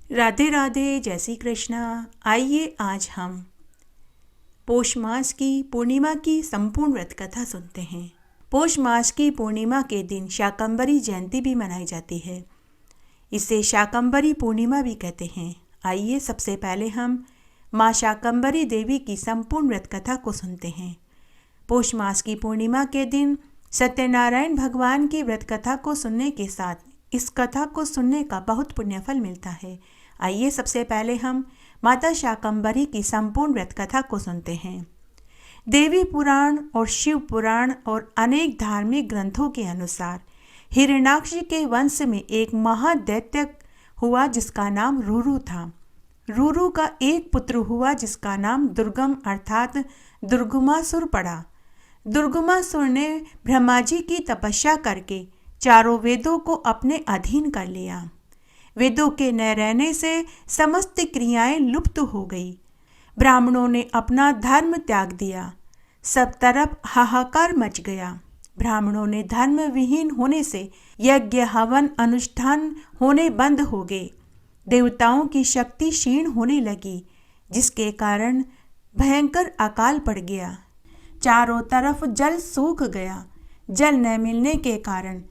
राधे राधे, जय श्री कृष्णा। आइए आज हम पौष मास की पूर्णिमा की संपूर्ण व्रत कथा सुनते हैं। पौष मास की पूर्णिमा के दिन शाकंभरी जयंती भी मनाई जाती है। इसे शाकंभरी पूर्णिमा भी कहते हैं। आइए सबसे पहले हम माँ शाकंभरी देवी की संपूर्ण व्रत कथा को सुनते हैं। पौष मास की पूर्णिमा के दिन सत्यनारायण भगवान की व्रत कथा को सुनने के साथ इस कथा को सुनने का बहुत पुण्यफल मिलता है। आइए सबसे पहले हम माता शाकंभरी की संपूर्ण व्रत कथा को सुनते हैं। देवी पुराण और शिव पुराण और अनेक धार्मिक ग्रंथों के अनुसार हिरण्याक्ष के वंश में एक महादैत्य हुआ जिसका नाम रुरु था। रुरु का एक पुत्र हुआ जिसका नाम दुर्गम अर्थात दुर्गमासुर पड़ा। दुर्गमासुर ने ब्रह्मा जी की तपस्या करके चारों वेदों को अपने अधीन कर लिया। वेदों के न रहने से समस्त क्रियाएं लुप्त हो गई। ब्राह्मणों ने अपना धर्म त्याग दिया। सब तरफ हाहाकार मच गया। ब्राह्मणों ने धर्म विहीन होने से यज्ञ हवन अनुष्ठान होने बंद हो गए। देवताओं की शक्ति क्षीण होने लगी, जिसके कारण भयंकर अकाल पड़ गया। चारों तरफ जल सूख गया। जल न मिलने के कारण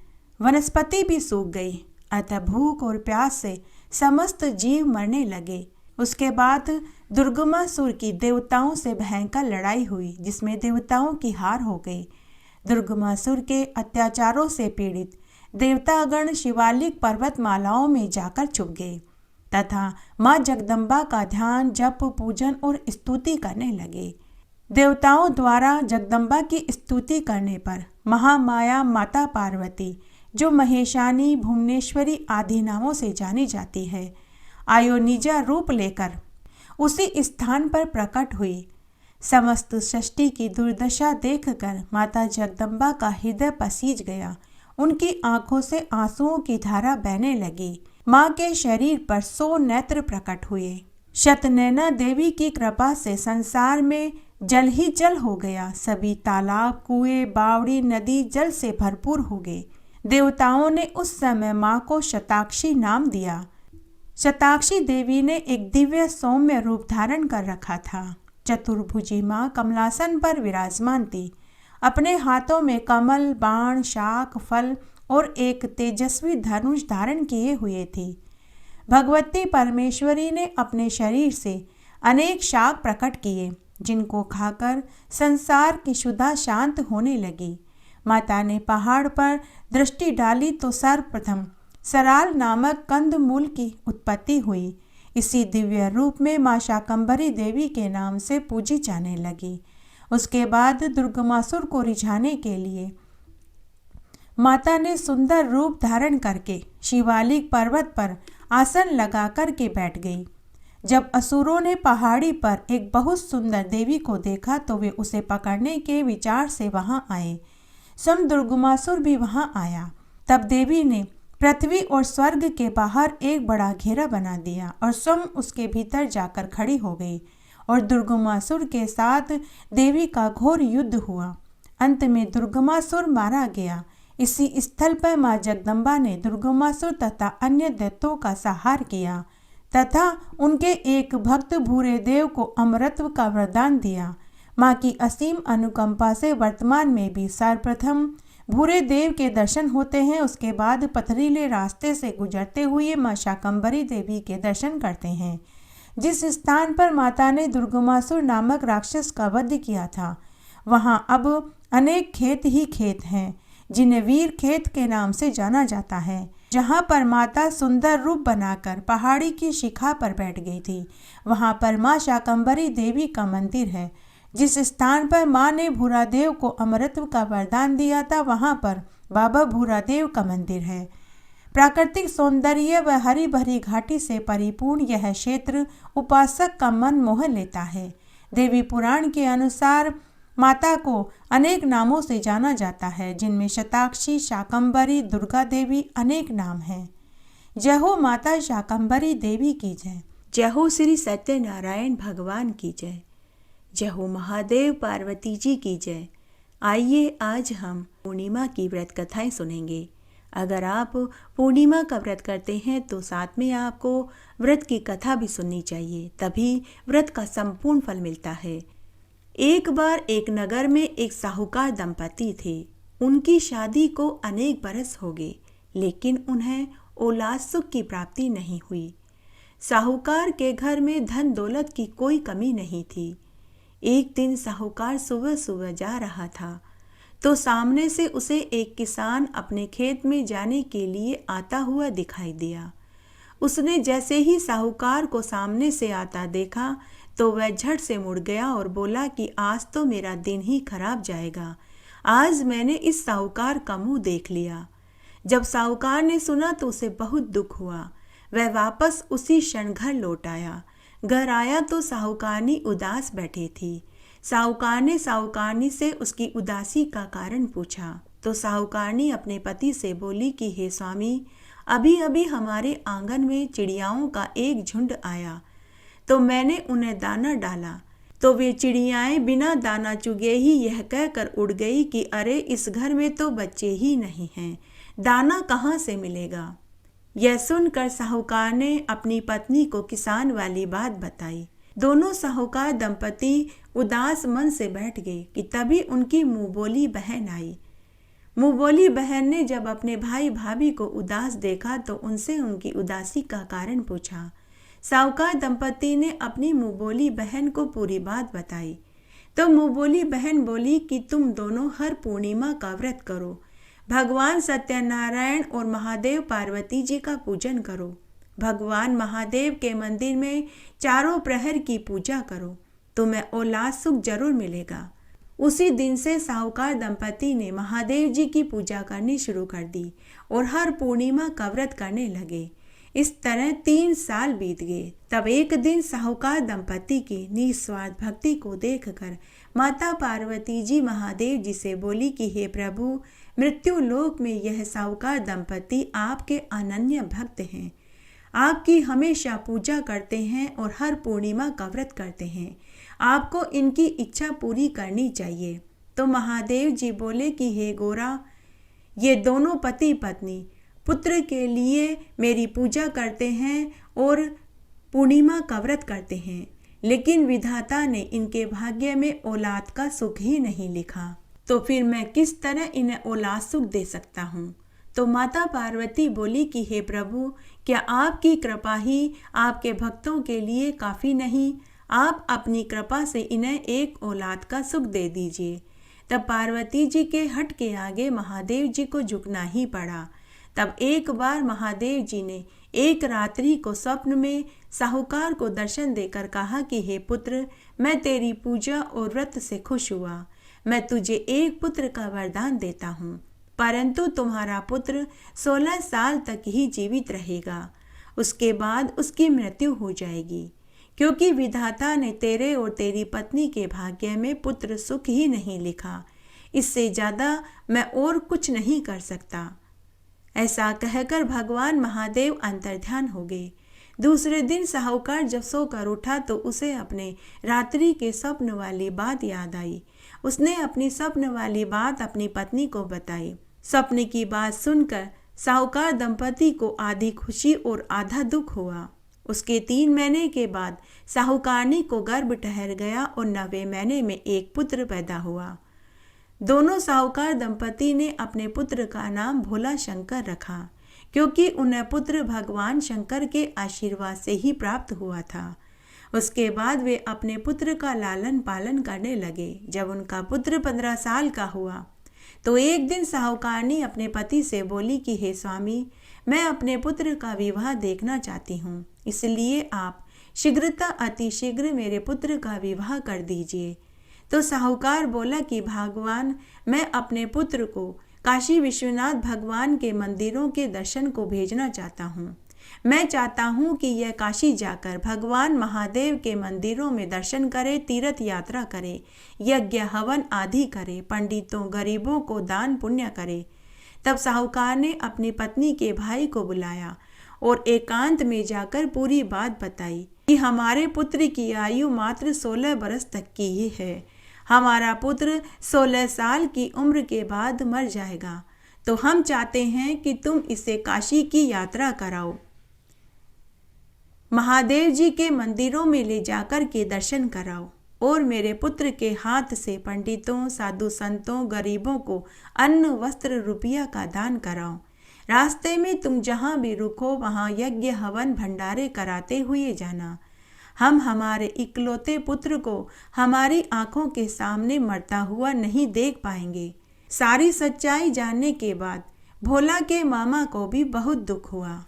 वनस्पति भी सूख गई। अतः भूख और प्यास से समस्त जीव मरने लगे। उसके बाद दुर्गमासुर की देवताओं से भयंकर लड़ाई हुई, जिसमें देवताओं की हार हो गई। दुर्गमासुर के अत्याचारों से पीड़ित देवतागण शिवालिक पर्वतमालाओं में जाकर छुप गए तथा माँ जगदम्बा का ध्यान, जप, पूजन और स्तुति करने लगे। देवताओं द्वारा जगदम्बा की स्तुति करने पर महामाया माता पार्वती, जो महेशानी, भुवनेश्वरी आदि नामों से जानी जाती है, आयोनिजा रूप लेकर उसी स्थान पर प्रकट हुई। समस्त सृष्टि की दुर्दशा देखकर माता जगदम्बा का हृदय पसीज गया। उनकी आंखों से आंसुओं की धारा बहने लगी। माँ के शरीर पर 100 नेत्र प्रकट हुए। शतनैना देवी की कृपा से संसार में जल ही जल हो गया। सभी तालाब, कुएं, बावड़ी, नदी जल से भरपूर हो गए। देवताओं ने उस समय माँ को शताक्षी नाम दिया। शताक्षी देवी ने एक दिव्य सौम्य रूप धारण कर रखा था। चतुर्भुजी माँ कमलासन पर विराजमान थी। अपने हाथों में कमल, बाण, शाक, फल और एक तेजस्वी धनुष धारण किए हुए थी। भगवती परमेश्वरी ने अपने शरीर से अनेक शाक प्रकट किए, जिनको खाकर संसार की क्षुधा शांत होने लगी। माता ने पहाड़ पर दृष्टि डाली तो सर्वप्रथम सराल नामक कंदमूल की उत्पत्ति हुई। इसी दिव्य रूप में माँ शाकंभरी देवी के नाम से पूजी जाने लगी। उसके बाद दुर्गमासुर को रिझाने के लिए माता ने सुंदर रूप धारण करके शिवालिक पर्वत पर आसन लगा कर के बैठ गई। जब असुरों ने पहाड़ी पर एक बहुत सुंदर देवी को देखा तो वे उसे पकड़ने के विचार से वहां आए। स्वयं दुर्गमासुर भी वहां आया। तब देवी ने पृथ्वी और स्वर्ग के बाहर एक बड़ा घेरा बना दिया और स्वयं उसके भीतर जाकर खड़ी हो गई और दुर्गमासुर के साथ देवी का घोर युद्ध हुआ। अंत में दुर्गमासुर मारा गया। इसी स्थल पर माँ जगदम्बा ने दुर्गमासुर तथा अन्य दैत्यों का संहार किया तथा उनके एक भक्त भूरे देव को अमरत्व का वरदान दिया। माँ की असीम अनुकंपा से वर्तमान में भी सर्वप्रथम भूरे देव के दर्शन होते हैं। उसके बाद पथरीले रास्ते से गुजरते हुए माँ शाकंभरी देवी के दर्शन करते हैं। जिस स्थान पर माता ने दुर्गमासुर नामक राक्षस का वध किया था, वहाँ अब अनेक खेत ही खेत हैं, जिन्हें वीर खेत के नाम से जाना जाता है। जहाँ पर माता सुंदर रूप बनाकर पहाड़ी की शिखा पर बैठ गई थी, वहाँ पर माँ शाकंभरी देवी का मंदिर है। जिस स्थान पर माँ ने भूरादेव को अमरत्व का वरदान दिया था, वहाँ पर बाबा भूरादेव का मंदिर है। प्राकृतिक सौंदर्य व हरी भरी घाटी से परिपूर्ण यह क्षेत्र उपासक का मन मोह लेता है। देवी पुराण के अनुसार माता को अनेक नामों से जाना जाता है, जिनमें शताक्षी, शाकंभरी, दुर्गा देवी अनेक नाम हैं। जय हो माता शाकंभरी देवी की जय। जय हो श्री सत्यनारायण भगवान की जय। जय हो महादेव पार्वती जी की जय। आइए आज हम पूर्णिमा की व्रत कथाएं सुनेंगे। अगर आप पूर्णिमा का व्रत करते हैं तो साथ में आपको व्रत की कथा भी सुननी चाहिए, तभी व्रत का संपूर्ण फल मिलता है। एक बार एक नगर में एक साहूकार दंपति थे। उनकी शादी को अनेक बरस हो गए, लेकिन उन्हें औलाद सुख की प्राप्ति नहीं हुई। साहूकार के घर में धन दौलत की कोई कमी नहीं थी। एक दिन साहूकार सुबह सुबह जा रहा था तो सामने से उसे एक किसान अपने खेत में जाने के लिए आता हुआ दिखाई दिया। उसने जैसे ही साहूकार को सामने से आता देखा तो वह झट से मुड़ गया और बोला कि आज तो मेरा दिन ही खराब जाएगा। आज मैंने इस साहूकार का मुंह देख लिया। जब साहूकार ने सुना तो उसे बहुत दुख हुआ। वह वापस उसी क्षण घर लौट आया। घर आया तो साहूकारनी उदास बैठी थी। साहूकार ने साहूकारनी से उसकी उदासी का कारण पूछा तो साहूकारनी अपने पति से बोली कि हे स्वामी, अभी अभी हमारे आंगन में चिड़ियाओं का एक झुंड आया तो मैंने उन्हें दाना डाला तो वे चिड़ियाएं बिना दाना चुगे ही यह कहकर उड़ गई कि अरे इस घर में तो बच्चे ही नहीं हैं, दाना कहाँ से मिलेगा। यह सुनकर साहूकार ने अपनी पत्नी को किसान वाली बात बताई। दोनों साहूकार दंपति उदास मन से बैठ गए कि तभी उनकी मुंहबोली बहन आई। मुंहबोली बहन ने जब अपने भाई भाभी को उदास देखा तो उनसे उनकी उदासी का कारण पूछा। साहूकार दंपति ने अपनी मुंहबोली बहन को पूरी बात बताई तो मुंहबोली बहन बोली कि तुम दोनों हर पूर्णिमा का व्रत करो, भगवान सत्यनारायण और महादेव पार्वती जी का पूजन करो, भगवान महादेव के मंदिर में चारों प्रहर की पूजा करो, तुम्हें औलाद सुख जरूर मिलेगा। उसी दिन से साहूकार दंपति ने महादेव जी की पूजा करनी शुरू कर दी और हर पूर्णिमा का व्रत करने लगे। इस तरह 3 साल बीत गए। तब एक दिन साहूकार दंपति की निस्वार्थ भक्ति को देखकर माता पार्वती जी महादेव जी से बोली कि हे प्रभु, मृत्यु लोक में यह साहूकार दंपति आपके अनन्य भक्त हैं, आपकी हमेशा पूजा करते हैं और हर पूर्णिमा का व्रत करते हैं, आपको इनकी इच्छा पूरी करनी चाहिए। तो महादेव जी बोले कि हे गोरा, ये दोनों पति पत्नी पुत्र के लिए मेरी पूजा करते हैं और पूर्णिमा का व्रत करते हैं, लेकिन विधाता ने इनके भाग्य में औलाद का सुख ही नहीं लिखा, तो फिर मैं किस तरह इन्हें औलाद सुख दे सकता हूँ। तो माता पार्वती बोली कि हे प्रभु, क्या आपकी कृपा ही आपके भक्तों के लिए काफ़ी नहीं? आप अपनी कृपा से इन्हें एक औलाद का सुख दे दीजिए। तब पार्वती जी के हट के आगे महादेव जी को झुकना ही पड़ा। तब एक बार महादेव जी ने एक रात्रि को स्वप्न में साहूकार को दर्शन देकर कहा कि हे पुत्र, मैं तेरी पूजा और व्रत से खुश हुआ। मैं तुझे एक पुत्र का वरदान देता हूँ, परंतु तुम्हारा पुत्र 16 साल तक ही जीवित रहेगा। उसके बाद उसकी मृत्यु हो जाएगी, क्योंकि विधाता ने तेरे और तेरी पत्नी के भाग्य में पुत्र सुख ही नहीं लिखा। इससे ज़्यादा मैं और कुछ नहीं कर सकता। ऐसा कहकर भगवान महादेव अंतर्ध्यान हो गए। दूसरे दिन साहूकार जब सोकर उठा तो उसे अपने रात्रि के स्वप्न वाली बात याद आई। उसने अपनी स्वप्न वाली बात अपनी पत्नी को बताई। स्वप्न की बात सुनकर साहूकार दंपति को आधी खुशी और आधा दुख हुआ। उसके 3 महीने के बाद साहूकारनी को गर्भ ठहर गया और 9वें महीने में एक पुत्र पैदा हुआ। दोनों साहूकार दंपति ने अपने पुत्र का नाम भोला शंकर रखा, क्योंकि उन्हें पुत्र भगवान शंकर के आशीर्वाद से ही प्राप्त हुआ था। उसके बाद वे अपने पुत्र का लालन पालन करने लगे। जब उनका पुत्र 15 साल का हुआ तो एक दिन साहूकारनी अपने पति से बोली कि हे स्वामी, मैं अपने पुत्र का विवाह देखना चाहती हूँ, इसलिए आप शीघ्रता अतिशीघ्र मेरे पुत्र का विवाह कर दीजिए। तो साहूकार बोला कि भगवान, मैं अपने पुत्र को काशी विश्वनाथ भगवान के मंदिरों के दर्शन को भेजना चाहता हूँ। मैं चाहता हूँ कि यह काशी जाकर भगवान महादेव के मंदिरों में दर्शन करे, तीर्थ यात्रा करे, यज्ञ हवन आदि करे, पंडितों गरीबों को दान पुण्य करे। तब साहूकार ने अपनी पत्नी के भाई को बुलाया और एकांत में जाकर पूरी बात बताई कि हमारे पुत्र की आयु मात्र 16 बरस तक की ही है। हमारा पुत्र 16 साल की उम्र के बाद मर जाएगा। तो हम चाहते हैं कि तुम इसे काशी की यात्रा कराओ। महादेव जी के मंदिरों में ले जाकर के दर्शन कराओ और मेरे पुत्र के हाथ से पंडितों, साधु संतों, गरीबों को अन्न, वस्त्र, रुपया का दान कराओ। रास्ते में तुम जहाँ भी रुको वहाँ यज्ञ, हवन, भंडारे कराते हुए जाना। हम हमारे इकलौते पुत्र को हमारी आंखों के सामने मरता हुआ नहीं देख पाएंगे। सारी सच्चाई जानने के बाद भोला के मामा को भी बहुत दुख हुआ।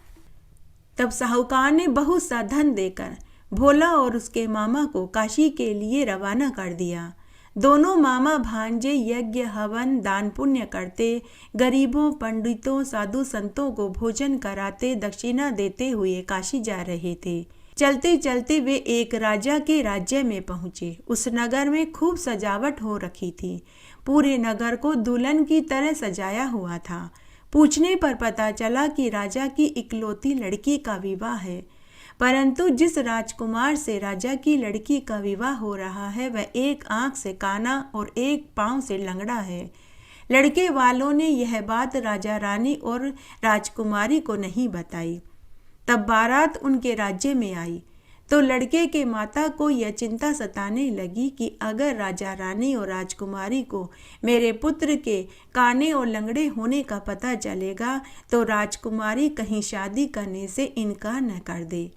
तब साहूकार ने बहुत सा धन देकर भोला और उसके मामा को काशी के लिए रवाना कर दिया। दोनों मामा भांजे यज्ञ, हवन, दान पुण्य करते, गरीबों, पंडितों, साधु संतों को भोजन कराते, दक्षिणा देते हुए काशी जा रहे थे। चलते चलते वे एक राजा के राज्य में पहुँचे। उस नगर में खूब सजावट हो रखी थी। पूरे नगर को दुल्हन की तरह सजाया हुआ था। पूछने पर पता चला कि राजा की इकलौती लड़की का विवाह है, परंतु जिस राजकुमार से राजा की लड़की का विवाह हो रहा है वह एक आंख से काना और एक पांव से लंगड़ा है। लड़के वालों ने यह बात राजा रानी और राजकुमारी को नहीं बताई। तब बारात उनके राज्य में आई तो लड़के के माता को यह चिंता सताने लगी कि अगर राजा रानी और राजकुमारी को मेरे पुत्र के काने और लंगड़े होने का पता चलेगा तो राजकुमारी कहीं शादी करने से इनकार न कर दे।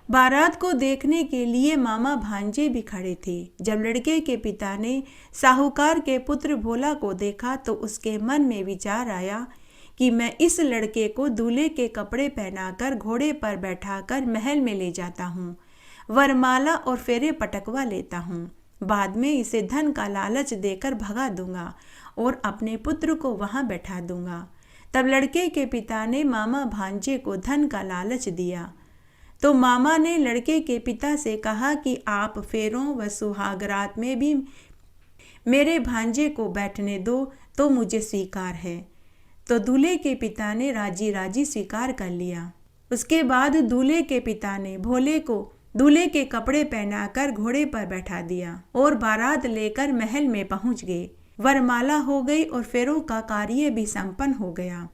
बारात को देखने के लिए मामा भांजे भी खड़े थे। जब लड़के के पिता ने साहूकार के पुत्र भोला को देखा तो उसके मन में विचार आया कि मैं इस लड़के को दूल्हे के कपड़े पहनाकर घोड़े पर बैठाकर महल में ले जाता हूँ, वरमाला और फेरे पटकवा लेता हूँ। बाद में इसे धन का लालच देकर भगा दूंगा और अपने पुत्र को वहाँ बैठा दूंगा। तब लड़के के पिता ने मामा भांजे को धन का लालच दिया तो मामा ने लड़के के पिता से कहा कि आप फेरों व सुहागरात में भी मेरे भांजे को बैठने दो तो मुझे स्वीकार है। तो दूल्हे के पिता ने राजी राजी स्वीकार कर लिया। उसके बाद दूल्हे के पिता ने भोले को दूल्हे के कपड़े पहनाकर घोड़े पर बैठा दिया और बारात लेकर महल में पहुंच गए। वरमाला हो गई और फेरों का कार्य भी संपन्न हो गया।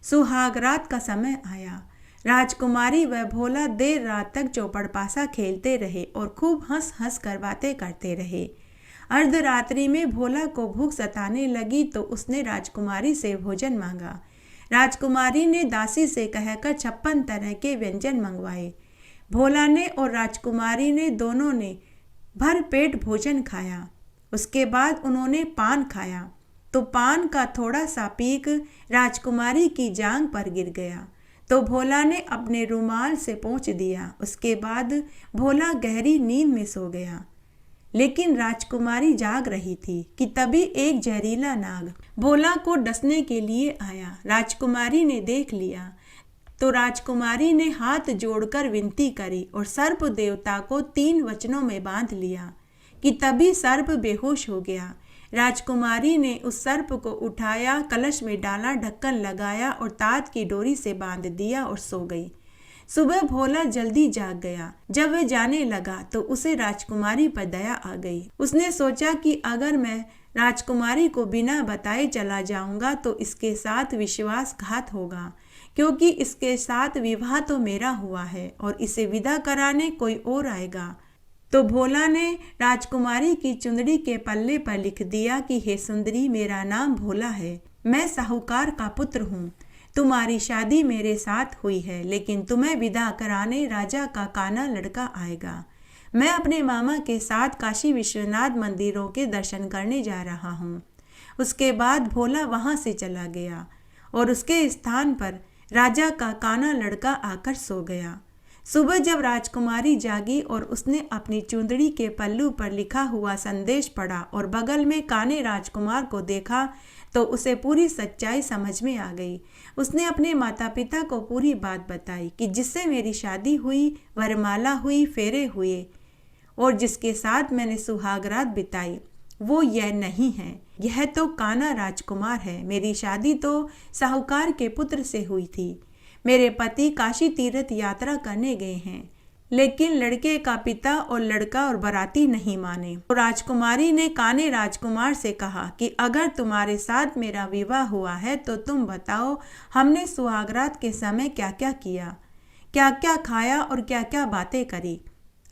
सुहागरात का समय आया। राजकुमारी व भोला देर रात तक चौपड़-पासा खेलते रहे और खूब हंस हंस कर बातें करते रहे। अर्धरात्रि में भोला को भूख सताने लगी तो उसने राजकुमारी से भोजन मांगा। राजकुमारी ने दासी से कहकर 56 तरह के व्यंजन मंगवाए। भोला ने और राजकुमारी ने दोनों ने भर पेट भोजन खाया। उसके बाद उन्होंने पान खाया तो पान का थोड़ा सा पीक राजकुमारी की जांघ पर गिर गया तो भोला ने अपने रुमाल से पोंछ दिया। उसके बाद भोला गहरी नींद में सो गया। लेकिन राजकुमारी जाग रही थी कि तभी एक जहरीला नाग भोला को डसने के लिए आया। राजकुमारी ने देख लिया तो राजकुमारी ने हाथ जोड़कर विनती करी और सर्प देवता को 3 वचनों में बांध लिया कि तभी सर्प बेहोश हो गया। राजकुमारी ने उस सर्प को उठाया, कलश में डाला, ढक्कन लगाया और तात की डोरी से बांध दिया और सो गई। सुबह भोला जल्दी जाग गया। जब वह जाने लगा तो उसे राजकुमारी पर दया आ गई। उसने सोचा कि अगर मैं राजकुमारी को बिना बताए चला जाऊंगा तो इसके साथ विश्वासघात होगा, क्योंकि इसके साथ विवाह तो मेरा हुआ है और इसे विदा कराने कोई और आएगा। तो भोला ने राजकुमारी की चुंदड़ी के पल्ले पर लिख दिया कि हे सुंदरी, मेरा नाम भोला है, मैं साहूकार का पुत्र हूँ। तुम्हारी शादी मेरे साथ हुई है, लेकिन तुम्हें विदा कराने राजा का काना लड़का आएगा। मैं अपने मामा के साथ काशी विश्वनाथ मंदिरों के दर्शन करने जा रहा हूँ। उसके बाद भोला वहाँ से चला गया और उसके स्थान पर राजा का काना लड़का आकर सो गया। सुबह जब राजकुमारी जागी और उसने अपनी चुंदड़ी के पल्लू पर लिखा हुआ संदेश पढ़ा और बगल में काने राजकुमार को देखा तो उसे पूरी सच्चाई समझ में आ गई। उसने अपने माता पिता को पूरी बात बताई कि जिससे मेरी शादी हुई, वरमाला हुई, फेरे हुए और जिसके साथ मैंने सुहागरात बिताई वो यह नहीं है, यह तो काना राजकुमार है। मेरी शादी तो साहूकार के पुत्र से हुई थी। मेरे पति काशी तीर्थ यात्रा करने गए हैं। लेकिन लड़के का पिता और लड़का और बाराती नहीं माने। तो राजकुमारी ने काने राजकुमार से कहा कि अगर तुम्हारे साथ मेरा विवाह हुआ है तो तुम बताओ, हमने सुहागरात के समय क्या क्या किया, क्या क्या खाया और क्या क्या बातें करी।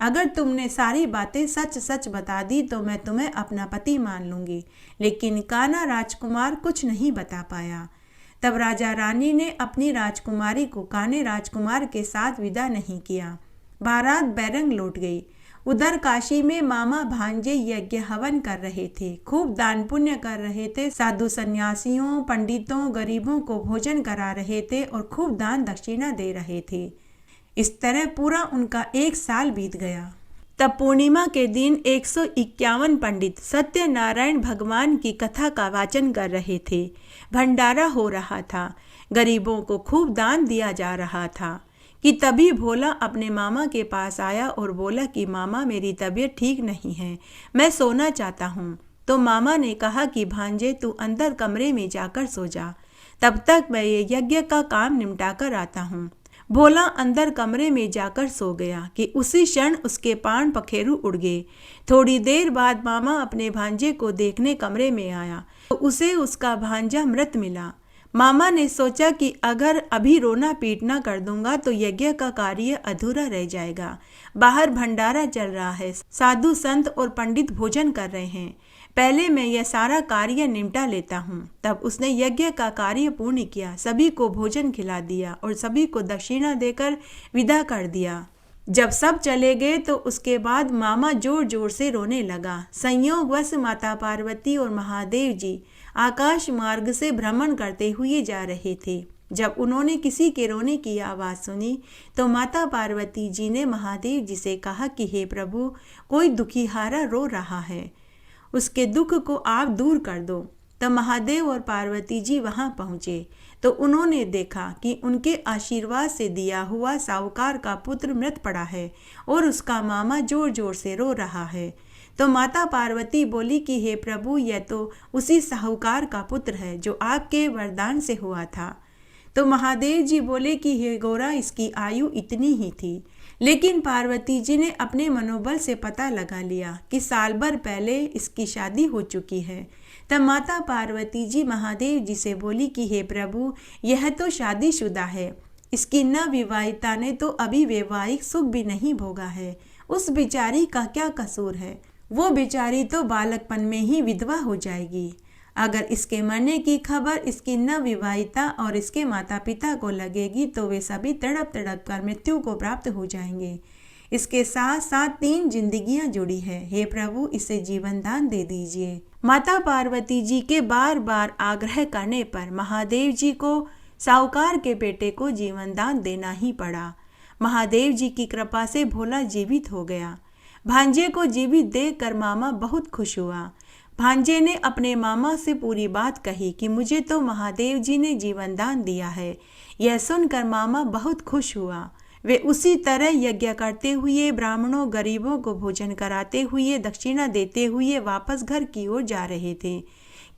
अगर तुमने सारी बातें सच सच बता दी तो मैं तुम्हें अपना पति मान लूंगी। लेकिन काना राजकुमार कुछ नहीं बता पाया। तब राजा रानी ने अपनी राजकुमारी को काने राजकुमार के साथ विदा नहीं किया। बारात बैरंग लौट गई। उधर काशी में मामा भांजे यज्ञ हवन कर रहे थे, खूब दान पुण्य कर रहे थे, साधु सन्यासियों, पंडितों, गरीबों को भोजन करा रहे थे और खूब दान दक्षिणा दे रहे थे। इस तरह पूरा उनका 1 साल बीत गया। तब पूर्णिमा के दिन 151 पंडित सत्यनारायण भगवान की कथा का वाचन कर रहे थे। भंडारा हो रहा था, गरीबों को खूब दान दिया जा रहा था कि तभी भोला अपने मामा के पास आया और बोला कि मामा, मेरी तबीयत ठीक नहीं है, मैं सोना चाहता हूँ। तो मामा ने कहा कि भांजे, तू अंदर कमरे में जाकर सो जा, तब तक मैं ये यज्ञ का काम निपटा कर आता हूँ। भोला अंदर कमरे में जाकर सो गया कि उसी क्षण उसके पान पखेरु उड़ गए। थोड़ी देर बाद मामा अपने भांजे को देखने कमरे में आया तो उसे उसका भांजा मृत मिला। मामा ने सोचा कि अगर अभी रोना पीटना कर दूंगा तो यज्ञ का कार्य अधूरा रह जाएगा। बाहर भंडारा चल रहा है, साधु संत और पंडित भोजन कर रहे हैं, पहले मैं यह सारा कार्य निपटा लेता हूँ। तब उसने यज्ञ का कार्य पूर्ण किया, सभी को भोजन खिला दिया और सभी को दक्षिणा देकर विदा कर दिया। जब सब चले गए तो उसके बाद मामा जोर जोर से रोने लगा। संयोगवश माता पार्वती और महादेव जी आकाश मार्ग से भ्रमण करते हुए जा रहे थे। जब उन्होंने किसी के रोने की आवाज़ सुनी तो माता पार्वती जी ने महादेव जी से कहा कि हे प्रभु, कोई दुखीहारा रो रहा है, उसके दुख को आप दूर कर दो। तब महादेव और पार्वती जी वहां पहुंचे तो उन्होंने देखा कि उनके आशीर्वाद से दिया हुआ साहूकार का पुत्र मृत पड़ा है और उसका मामा जोर जोर से रो रहा है। तो माता पार्वती बोली कि हे प्रभु, यह तो उसी साहूकार का पुत्र है जो आपके वरदान से हुआ था। तो महादेव जी बोले कि हे गौरा, इसकी आयु इतनी ही थी। लेकिन पार्वती जी ने अपने मनोबल से पता लगा लिया कि साल भर पहले इसकी शादी हो चुकी है। तब माता पार्वती जी महादेव जी से बोली कि हे प्रभु, यह तो शादीशुदा है, इसकी नवविवाहिता ने तो अभी वैवाहिक सुख भी नहीं भोगा है, उस बेचारी का क्या कसूर है? वो बेचारी तो बालकपन में ही विधवा हो जाएगी। अगर इसके मरने की खबर इसकी नवविवाहिता और इसके माता पिता को लगेगी तो वे सभी तड़प तड़प कर मृत्यु को प्राप्त हो जाएंगे। इसके साथ साथ 3 जिंदगियां जुड़ी है, हे प्रभु, इसे जीवन दान दे दीजिए। माता पार्वती जी के बार बार आग्रह करने पर महादेव जी को साहूकार के बेटे को जीवन दान देना ही पड़ा। महादेव जी की कृपा से भोला जीवित हो गया। भांजे को जीवित देखकर मामा बहुत खुश हुआ। भांजे ने अपने मामा से पूरी बात कही कि मुझे तो महादेव जी ने जीवन दान दिया है। यह सुनकर मामा बहुत खुश हुआ। वे उसी तरह यज्ञ करते हुए, ब्राह्मणों गरीबों को भोजन कराते हुए, दक्षिणा देते हुए वापस घर की ओर जा रहे थे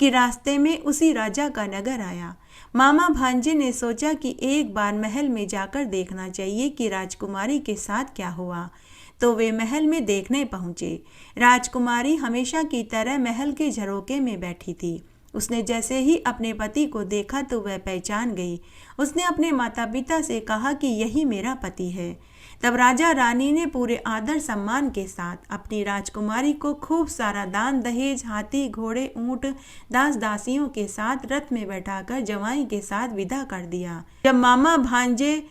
कि रास्ते में उसी राजा का नगर आया। मामा भांजे ने सोचा कि एक बार महल में जाकर देखना चाहिए कि राजकुमारी के साथ क्या हुआ। तो वे महल में देखने पहुंचे। राजकुमारी हमेशा की तरह महल के झरोके में बैठी थी। उसने जैसे ही अपने पति को देखा तो वह पहचान गई। उसने अपने माता पिता से कहा कि यही मेरा पति है। तब राजा रानी ने पूरे आदर सम्मान के साथ अपनी राजकुमारी को खूब सारा दान दहेज, हाथी घोड़े ऊंट, दास दासियों के साथ रथ में बैठाकर जवाई के साथ विदा कर दिया। जब मामा भांजे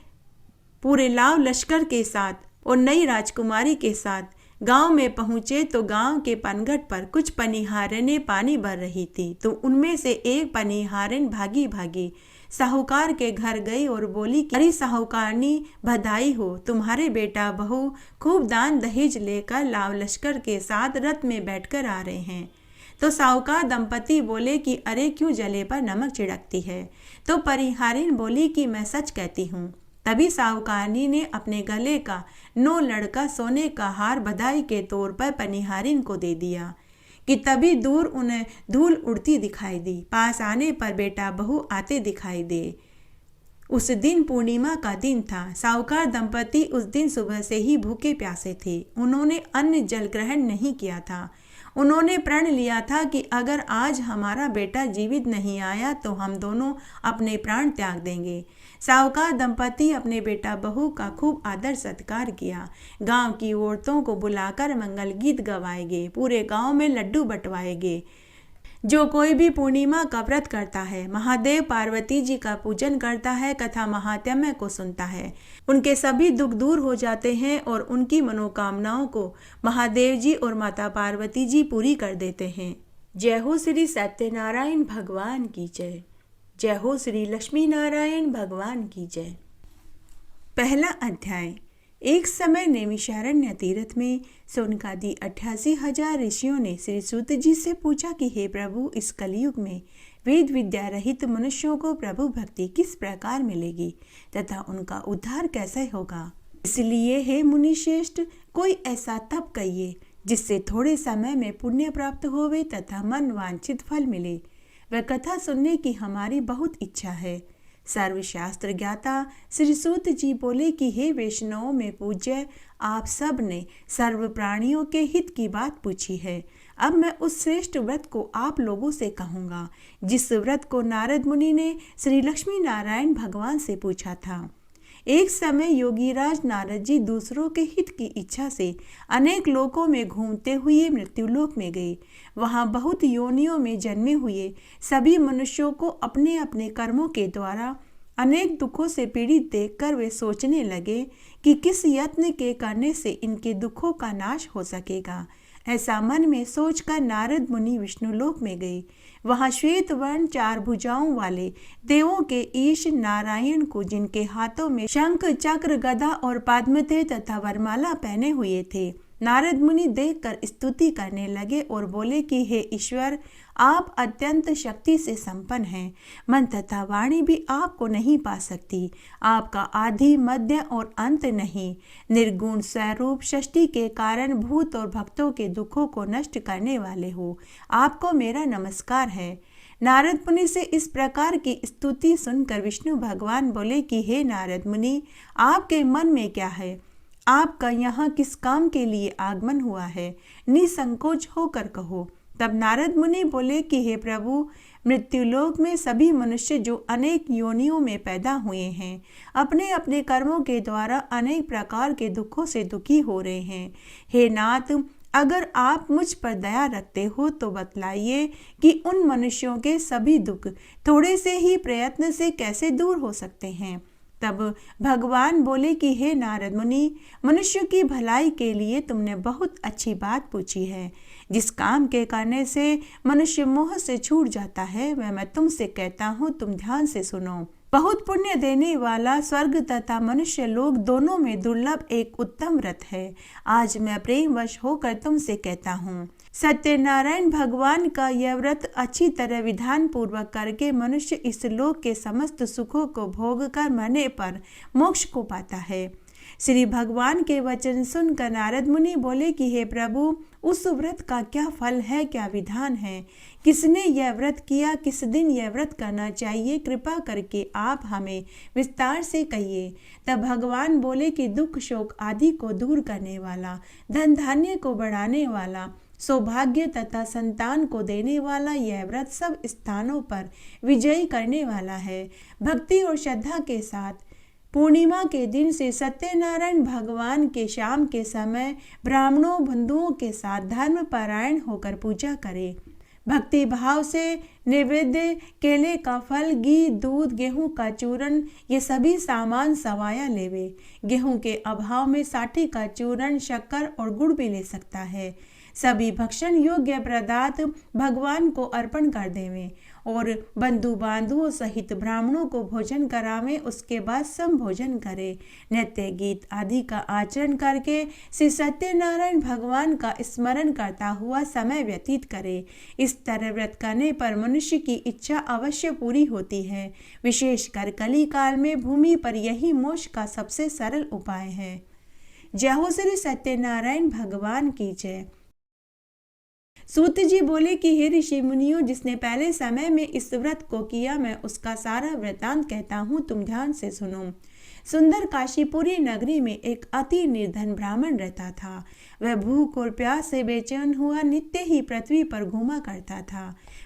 पूरे लाव लश्कर के साथ और नई राजकुमारी के साथ गांव में पहुंचे तो गांव के पनघट पर कुछ पनिहारनें पानी भर रही थी। तो उनमें से एक पनिहारन भागी भागी साहूकार के घर गई और बोली कि अरे साहूकारनी, बधाई हो, तुम्हारे बेटा बहू खूब दान दहेज लेकर लाव लश्कर के साथ रथ में बैठकर आ रहे हैं। तो साहूकार दंपति बोले कि अरे क्यों जले पर नमक छिड़कती है? तो परिहारिन बोली कि मैं सच कहती हूँ। तभी साहूकारनी ने अपने गले का 9 लड़का सोने का हार बधाई के तौर पर पनिहारिन को दे दिया कि तभी दूर उन्हें धूल उड़ती दिखाई दी। पास आने पर बेटा बहू आते दिखाई दे उस दिन पूर्णिमा का दिन था। साहूकार दंपति उस दिन सुबह से ही भूखे प्यासे थे। उन्होंने अन्न जल ग्रहण नहीं किया था। उन्होंने प्रण लिया था कि अगर आज हमारा बेटा जीवित नहीं आया तो हम दोनों अपने प्राण त्याग देंगे। साहूकार दंपति अपने बेटा बहू का खूब आदर सत्कार किया। गांव की औरतों को बुलाकर मंगल गीत गवाएंगे, पूरे गांव में लड्डू बंटवाएंगे। जो कोई भी पूर्णिमा का व्रत करता है, महादेव पार्वती जी का पूजन करता है, कथा महात्म्य को सुनता है, उनके सभी दुख दूर हो जाते हैं और उनकी मनोकामनाओं को महादेव जी और माता पार्वती जी पूरी कर देते हैं। जय हो श्री सत्यनारायण भगवान की जय। जय हो श्री लक्ष्मी नारायण भगवान की जय। पहला अध्याय। एक समय नैमिषारण्य तीर्थ में सोनकादि 88,000 ऋषियों ने श्री सूत जी से पूछा कि हे प्रभु, इस कलयुग में वेद विद्या रहित मनुष्यों को प्रभु भक्ति किस प्रकार मिलेगी तथा उनका उद्धार कैसे होगा। इसलिए हे मुनिश्रेष्ठ, कोई ऐसा तप कहिए जिससे थोड़े समय में पुण्य प्राप्त होवे तथा मन वांछित फल मिले। वह कथा सुनने की हमारी बहुत इच्छा है। सर्वशास्त्र ज्ञाता श्री सूत जी बोले कि हे वैष्णवों में पूज्य, आप सब ने सर्व प्राणियों के हित की बात पूछी है। अब मैं उस श्रेष्ठ व्रत को आप लोगों से कहूँगा जिस व्रत को नारद मुनि ने श्री लक्ष्मी नारायण भगवान से पूछा था। एक समय योगीराज नारद जी दूसरों के हित की इच्छा से अनेक लोकों में घूमते हुए मृत्युलोक में गए। वहाँ बहुत योनियों में जन्मे हुए सभी मनुष्यों को अपने अपने कर्मों के द्वारा अनेक दुखों से पीड़ित देखकर वे सोचने लगे कि किस यत्न के करने से इनके दुखों का नाश हो सकेगा। ऐसा मन में सोचकर नारद मुनि विष्णुलोक में गए। वहाँ श्वेत वर्ण 4 भुजाओं वाले देवों के ईश नारायण को, जिनके हाथों में शंख चक्र गदा और पद्म थे तथा वरमाला पहने हुए थे, नारद मुनि देखकर स्तुति करने लगे और बोले कि हे ईश्वर, आप अत्यंत शक्ति से संपन्न हैं। मन तथा वाणी भी आपको नहीं पा सकती। आपका आदि मध्य और अंत नहीं। निर्गुण स्वरूप षष्टि के कारण भूत और भक्तों के दुखों को नष्ट करने वाले हो। आपको मेरा नमस्कार है। नारद मुनि से इस प्रकार की स्तुति सुनकर विष्णु भगवान बोले कि हे नारद मुनि, आपके मन में क्या है? आपका यहाँ किस काम के लिए आगमन हुआ है? निसंकोच होकर कहो। तब नारद मुनि बोले कि हे प्रभु, मृत्युलोक में सभी मनुष्य जो अनेक योनियों में पैदा हुए हैं, अपने अपने कर्मों के द्वारा अनेक प्रकार के दुखों से दुखी हो रहे हैं। हे नाथ, अगर आप मुझ पर दया रखते हो तो बतलाइए कि उन मनुष्यों के सभी दुख थोड़े से ही प्रयत्न से कैसे दूर हो सकते हैं। तब भगवान बोले कि हे नारद मुनि, मनुष्य की भलाई के लिए तुमने बहुत अच्छी बात पूछी है। जिस काम के करने से मनुष्य मोह से छूट जाता है वह मैं तुमसे कहता हूँ, तुम ध्यान से सुनो। बहुत पुण्य देने वाला स्वर्ग तथा मनुष्य लोक दोनों में दुर्लभ एक उत्तम व्रत है। आज मैं प्रेमवश होकर तुमसे कहता हूँ। सत्यनारायण भगवान का यह व्रत अच्छी तरह विधान पूर्वक करके मनुष्य इस लोक के समस्त सुखों को भोग कर मरने पर मोक्ष को पाता है। श्री भगवान के वचन सुनकर नारद मुनि बोले कि हे प्रभु, उस व्रत का क्या फल है, क्या विधान है? किसने यह व्रत किया? किस दिन यह व्रत करना चाहिए? कृपा करके आप हमें विस्तार से कहिए। तब भगवान बोले कि दुख शोक आदि को दूर करने वाला, धन धान्य को बढ़ाने वाला, सौभाग्य तथा संतान को देने वाला यह व्रत सब स्थानों पर विजयी करने वाला है। भक्ति और श्रद्धा के साथ पूर्णिमा के दिन से सत्यनारायण भगवान के शाम के समय ब्राह्मणों बंधुओं के साथ धर्म परायण होकर पूजा करें। भक्ति भाव से नैवेद्य, केले का फल, घी, दूध, गेहूं का चूर्ण ये सभी सामान सवाया लेवे। गेहूं के अभाव में साठी का चूर्ण, शक्कर और गुड़ भी ले सकता है। सभी भक्षण योग्य पदार्थ भगवान को अर्पण कर देवें और बंधु बांधुओं सहित ब्राह्मणों को भोजन करावें। उसके बाद सम भोजन करें। नृत्य गीत आदि का आचरण करके श्री सत्यनारायण भगवान का स्मरण करता हुआ समय व्यतीत करें। इस तरह व्रत करने पर मनुष्य की इच्छा अवश्य पूरी होती है। विशेषकर कली काल में भूमि पर यही मोक्ष का सबसे सरल उपाय है। जय हो श्री सत्यनारायण भगवान की जय। सूत जी बोले कि हे ऋषि मुनियों, जिसने पहले समय में इस व्रत को किया, मैं उसका सारा वृतांत कहता हूँ, तुम ध्यान से सुनो। सुंदर काशीपुरी नगरी में एक अति निर्धन ब्राह्मण रहता था। वह भूख और प्यास से बेचैन हुआ नित्य ही पृथ्वी पर घूमा करता था।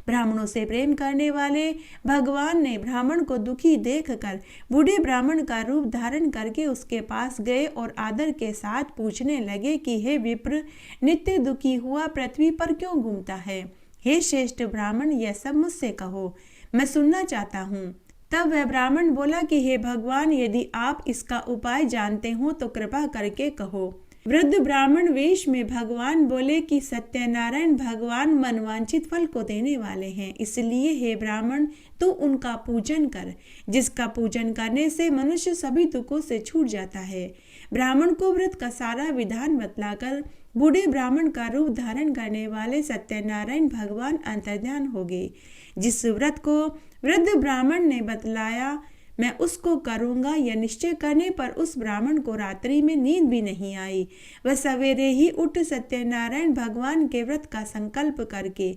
ब्राह्मणों से प्रेम करने वाले भगवान ने ब्राह्मण को दुखी देखकर बूढ़े ब्राह्मण का रूप धारण करके उसके पास गए और आदर के साथ पूछने लगे कि हे विप्र, नित्य दुखी हुआ पृथ्वी पर क्यों घूमता है? हे श्रेष्ठ ब्राह्मण, यह सब मुझसे कहो, मैं सुनना चाहता हूँ। तब वह ब्राह्मण बोला कि हे भगवान, यदि आप इसका उपाय जानते हो तो कृपा करके कहो। वृद्ध ब्राह्मण वेश में भगवान बोले कि सत्यनारायण भगवान मनवांछित फल को देने वाले हैं, इसलिए हे ब्राह्मण, तू उनका पूजन कर, जिसका पूजन करने से मनुष्य सभी दुखों से छूट जाता है। ब्राह्मण को व्रत का सारा विधान बतलाकर बूढ़े ब्राह्मण का रूप धारण करने वाले सत्यनारायण भगवान अंतर्ध्यान हो गए। जिस व्रत को वृद्ध ब्राह्मण ने बतलाया, मैं उसको करूँगा, यह निश्चय करने पर उस ब्राह्मण को रात्रि में नींद भी नहीं आई। वह सवेरे ही उठ सत्यनारायण भगवान के व्रत का संकल्प करके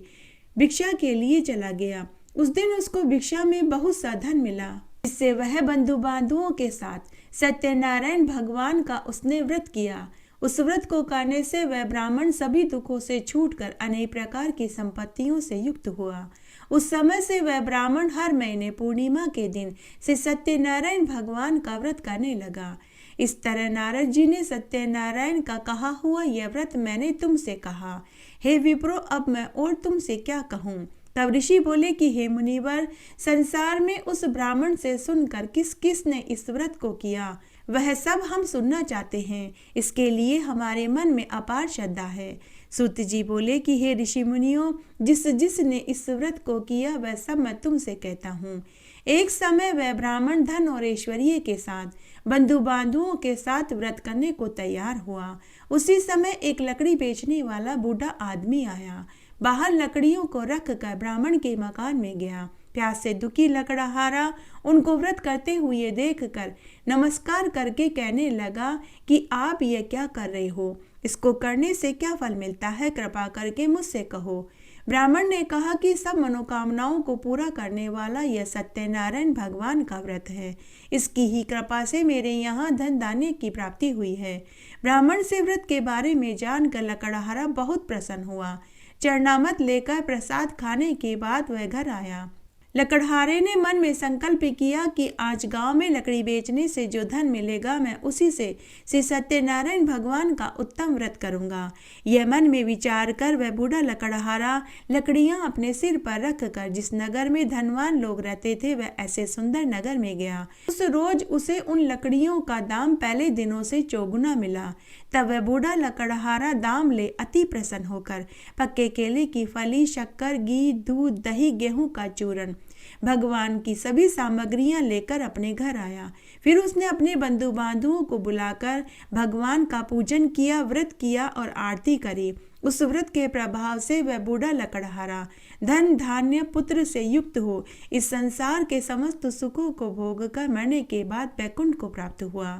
भिक्षा के लिए चला गया। उस दिन उसको भिक्षा में बहुत सा धन मिला, जिससे वह बंधु बांधुओं के साथ सत्यनारायण भगवान का उसने व्रत किया। उस व्रत को करने से वह ब्राह्मण सभी दुखों से छूटकर अनेक प्रकार की संपत्तियों से युक्त हुआ। उस समय से वह ब्राह्मण हर महीने पूर्णिमा के दिन से सत्यनारायण भगवान का व्रत करने लगा। इस तरह नारद जी ने सत्यनारायण का कहा हुआ यह व्रत मैंने तुमसे कहा। हे विप्रो, अब मैं और तुमसे क्या कहूँ? तब ऋषि बोले कि हे मुनिवर, संसार में उस ब्राह्मण से सुनकर किस किस ने इस व्रत को किया, वह सब हम सुनना चाहते हैं। इसके लिए हमारे मन में अपार श्रद्धा है। सूत जी बोले कि हे ऋषि मुनियों, जिसने इस व्रत को किया वह सब मैं तुमसे कहता हूँ। एक समय वह ब्राह्मण धन और ऐश्वर्य के साथ बंधु बांधुओं के साथ व्रत करने को तैयार हुआ। उसी समय एक लकड़ी बेचने वाला बूढ़ा आदमी आया। बाहर लकड़ियों को रख कर ब्राह्मण के मकान में गया। प्यास से दुखी लकड़हारा उनको व्रत करते हुए देखकर नमस्कार करके कहने लगा कि आप ये क्या कर रहे हो? इसको करने से क्या फल मिलता है? कृपा करके मुझसे कहो। ब्राह्मण ने कहा कि सब मनोकामनाओं को पूरा करने वाला यह सत्यनारायण भगवान का व्रत है। इसकी ही कृपा से मेरे यहाँ धन धान्य की प्राप्ति हुई है। ब्राह्मण से व्रत के बारे में जानकर लकड़हारा बहुत प्रसन्न हुआ। चरणामत लेकर प्रसाद खाने के बाद वह घर आया। लकड़हारे ने मन में संकल्प किया कि आज गांव में लकड़ी बेचने से जो धन मिलेगा मैं उसी से श्री सत्यनारायण भगवान का उत्तम व्रत करूंगा। यह मन में विचार कर वह बूढ़ा लकड़हारा लकड़ियां अपने सिर पर रख कर जिस नगर में धनवान लोग रहते थे वह ऐसे सुंदर नगर में गया। उस रोज उसे उन लकड़ियों का दाम पहले दिनों से चौगुना मिला। तब वह बूढ़ा लकड़हारा दाम ले अति प्रसन्न होकर पक्के केले की फली, शक्कर, घी, दूध, दही, गेहूं का चूरन, भगवान की सभी सामग्रियां लेकर अपने घर आया। फिर उसने अपने बंधु बांधुओं को बुलाकर भगवान का पूजन किया, व्रत किया और आरती करी। उस व्रत के प्रभाव से वह बूढ़ा लकड़हारा धन धान्य पुत्र से युक्त हो इस संसार के समस्त सुखों को भोग कर मरने के बाद बैकुंठ को प्राप्त हुआ।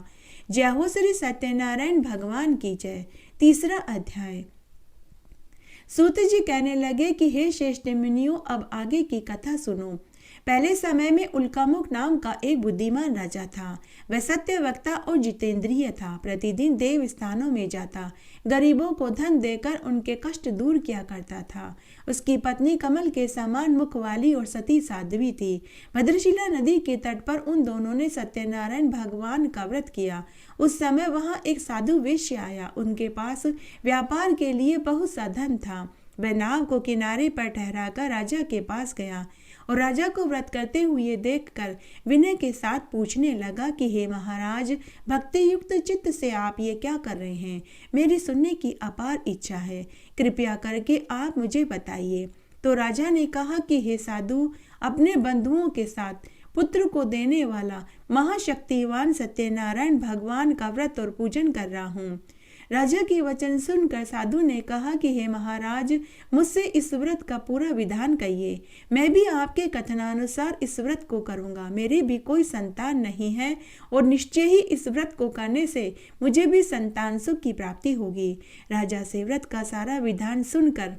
जय हो श्री सत्यनारायण भगवान की जय। तीसरा अध्याय। सूत जी कहने लगे कि हे श्रेष्ठ मुनियों, अब आगे की कथा सुनो। पहले समय में उल्कामुख नाम का एक बुद्धिमान राजा था। वह सत्य वक्ता और जितेंद्रिय था। प्रतिदिन देव स्थानों में जाता, गरीबों को धन देकर उनके कष्ट दूर किया करता था। उसकी पत्नी कमल के समान मुख वाली और सती साध्वी थी। भद्रशिला नदी के तट पर उन दोनों ने सत्यनारायण भगवान का व्रत किया। उस समय वहां एक साधु वेश्य आया। उनके पास व्यापार के लिए बहुत सा धन था। वह नाव को किनारे पर ठहराकर राजा के पास गया और राजा को व्रत करते हुए देखकर विनय के साथ पूछने लगा कि हे महाराज, भक्ति युक्त चित्त से आप ये क्या कर रहे हैं? मेरी सुनने की अपार इच्छा है, कृपया करके आप मुझे बताइए। तो राजा ने कहा कि हे साधु, अपने बंधुओं के साथ पुत्र को देने वाला महाशक्तिवान सत्यनारायण भगवान का व्रत और पूजन कर रहा हूँ। राजा के वचन सुनकर साधु ने कहा कि हे महाराज, मुझसे इस व्रत का पूरा विधान कहिए। मैं भी आपके कथनानुसार इस व्रत को करूंगा। मेरी भी कोई संतान नहीं है और निश्चय ही इस व्रत को करने से मुझे भी संतान सुख की प्राप्ति होगी। राजा से व्रत का सारा विधान सुनकर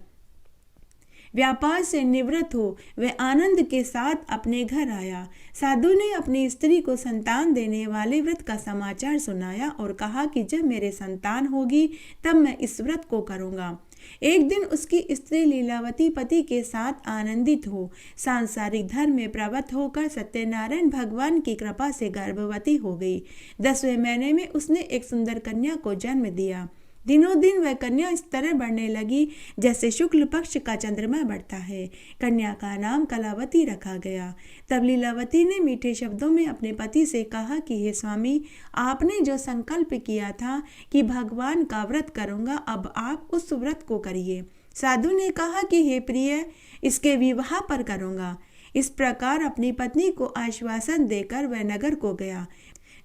व्यापार से निवृत्त हो वह आनंद के साथ अपने घर आया। साधु ने अपनी स्त्री को संतान देने वाले व्रत का समाचार सुनाया और कहा कि जब मेरे संतान होगी तब मैं इस व्रत को करूँगा। एक दिन उसकी स्त्री लीलावती पति के साथ आनंदित हो सांसारिक धर्म में प्रवृत्त होकर सत्यनारायण भगवान की कृपा से गर्भवती हो गई। 10वें महीने में उसने एक सुंदर कन्या को जन्म दिया। दिनों दिन वह कन्या इस तरह बढ़ने लगी जैसे शुक्ल पक्ष का चंद्रमा बढ़ता है। कन्या का नाम कलावती रखा गया। तब लीलावती ने मीठे शब्दों में अपने पति से कहा कि हे स्वामी, आपने जो संकल्प किया था कि भगवान का व्रत करूंगा, अब आप उस व्रत को करिए। साधु ने कहा कि हे प्रिय, इसके विवाह पर करूंगा। इस प्रकार अपनी पत्नी को आश्वासन देकर वह नगर को गया।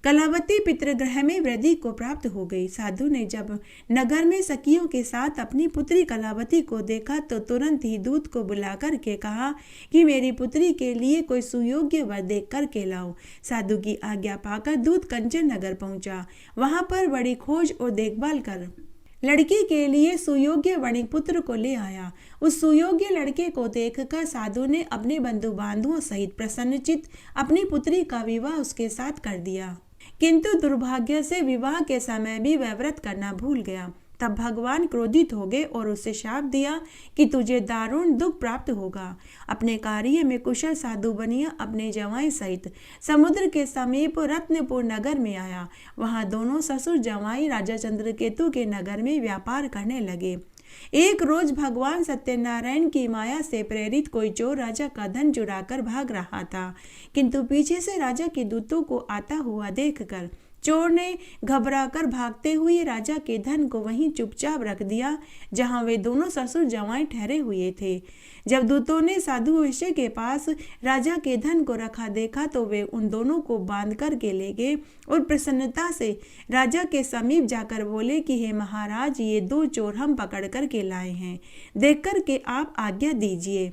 कलावती पितृगृह में वृद्धि को प्राप्त हो गई। साधु ने जब नगर में सखियों के साथ अपनी पुत्री कलावती को देखा तो तुरंत ही दूत को बुला कर के कहा कि मेरी पुत्री के लिए कोई सुयोग्य वर देख कर के लाओ। साधु की आज्ञा पाकर दूत कंचन नगर पहुंचा। वहां पर बड़ी खोज और देखभाल कर लड़की के लिए सुयोग्य वणिक पुत्र को ले आया। उस सुयोग्य लड़के को देखकर साधु ने अपने बंधु बांधुओं सहित प्रसन्नचित अपनी पुत्री का विवाह उसके साथ कर दिया। किंतु दुर्भाग्य से विवाह के समय भी वह व्रत करना भूल गया। तब भगवान क्रोधित हो गए और उसे शाप दिया कि तुझे दारुण दुख प्राप्त होगा। अपने कार्य में कुशल साधु बनिया अपने जवाई सहित समुद्र के समीप रत्नपुर नगर में आया। वहां दोनों ससुर जवाई राजा चंद्रकेतु के नगर में व्यापार करने लगे। एक रोज भगवान सत्यनारायण की माया से प्रेरित कोई चोर राजा का धन चुराकर भाग रहा था, किंतु पीछे से राजा के दूतों को आता हुआ देखकर चोर ने घबराकर भागते हुए राजा के धन को वहीं चुपचाप रख दिया जहां वे दोनों ससुर जवाई ठहरे हुए थे। जब दूतों ने साधु वैश्य के पास राजा के धन को रखा देखा तो वे उन दोनों को बांध कर के ले गए और प्रसन्नता से राजा के समीप जाकर बोले कि हे महाराज, ये 2 चोर हम पकड़ कर के लाए हैं, देख कर के आप आज्ञा दीजिए।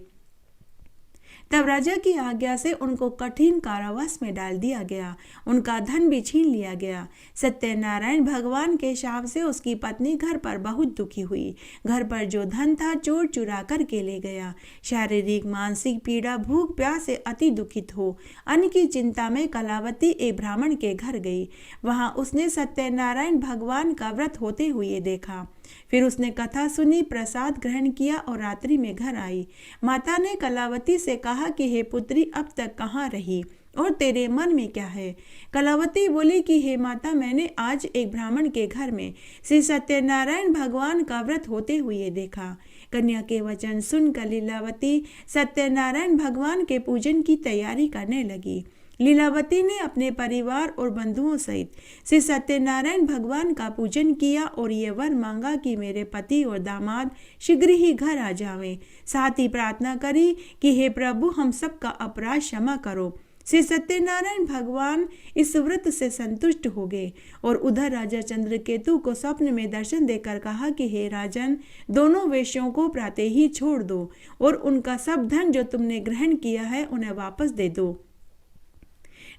तब राजा की आज्ञा से उनको कठिन कारावास में डाल दिया गया। उनका धन भी छीन लिया गया। सत्यनारायण भगवान के शाप से उसकी पत्नी घर पर बहुत दुखी हुई। घर पर जो धन था चोर चुरा कर के ले गया। शारीरिक मानसिक पीड़ा, भूख प्यास से अति दुखित हो अन्न की चिंता में कलावती एक ब्राह्मण के घर गई। वहां उसने सत्यनारायण भगवान का व्रत होते हुए देखा। फिर उसने कथा सुनी, प्रसाद ग्रहण किया और रात्रि में घर आई। माता ने कलावती से कहा कि हे पुत्री, अब तक कहाँ रही और तेरे मन में क्या है? कलावती बोली कि हे माता, मैंने आज एक ब्राह्मण के घर में श्री सत्यनारायण भगवान का व्रत होते हुए देखा। कन्या के वचन सुनकर लीलावती सत्यनारायण भगवान के पूजन की तैयारी करने लगी। लीलावती ने अपने परिवार और बंधुओं सहित श्री सत्यनारायण भगवान का पूजन किया और ये वर मांगा कि मेरे पति और दामाद शीघ्र ही घर आ जावें। साथ ही प्रार्थना करी कि हे प्रभु, हम सबका अपराध क्षमा करो। श्री सत्यनारायण भगवान इस व्रत से संतुष्ट हो गए और उधर राजा चंद्रकेतु को स्वप्न में दर्शन देकर कहा कि हे राजन, दोनों वेश्यों को प्रातः ही छोड़ दो और उनका सब धन जो तुमने ग्रहण किया है उन्हें वापस दे दो,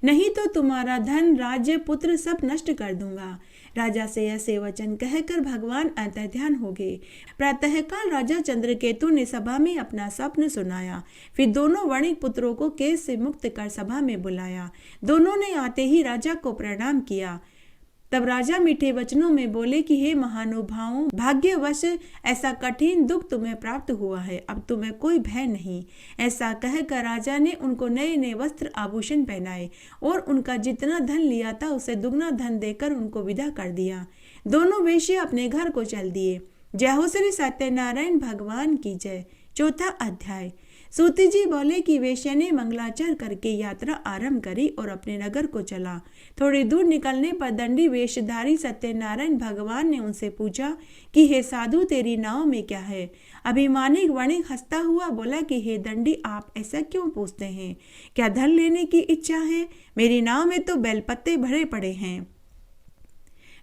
नहीं तो तुम्हारा धन, राज्य, पुत्र सब नष्ट कर दूंगा। राजा से ऐसे वचन कहकर भगवान अंतर्ध्यान हो गए। प्रातःकाल राजा चंद्रकेतु ने सभा में अपना स्वप्न सुनाया। फिर दोनों वणिक पुत्रों को केस से मुक्त कर सभा में बुलाया। दोनों ने आते ही राजा को प्रणाम किया। तब राजा मीठे वचनों में बोले कि हे महानुभावों, भाग्यवश ऐसा कठिन दुख तुम्हें प्राप्त हुआ है, अब तुम्हें कोई भय नहीं। ऐसा कहकर राजा ने उनको नए नए वस्त्र आभूषण पहनाए और उनका जितना धन लिया था उसे दुगना धन देकर उनको विदा कर दिया। दोनों वेश्ये अपने घर को चल दिए। जय हो श्री सत्यनारायण भगवान की जय। 4था अध्याय। सूति जी बोले कि वेश्या ने मंगलाचर करके यात्रा आरंभ करी और अपने नगर को चला। थोड़ी दूर निकलने पर दंडी वेशधारी सत्यनारायण भगवान ने उनसे पूछा कि हे साधु, तेरी नाव में क्या है? अभिमानिक वणिक हंसता हुआ बोला कि हे दंडी, आप ऐसा क्यों पूछते हैं? क्या धन लेने की इच्छा है? मेरी नाव में तो बेलपत्ते भरे पड़े हैं।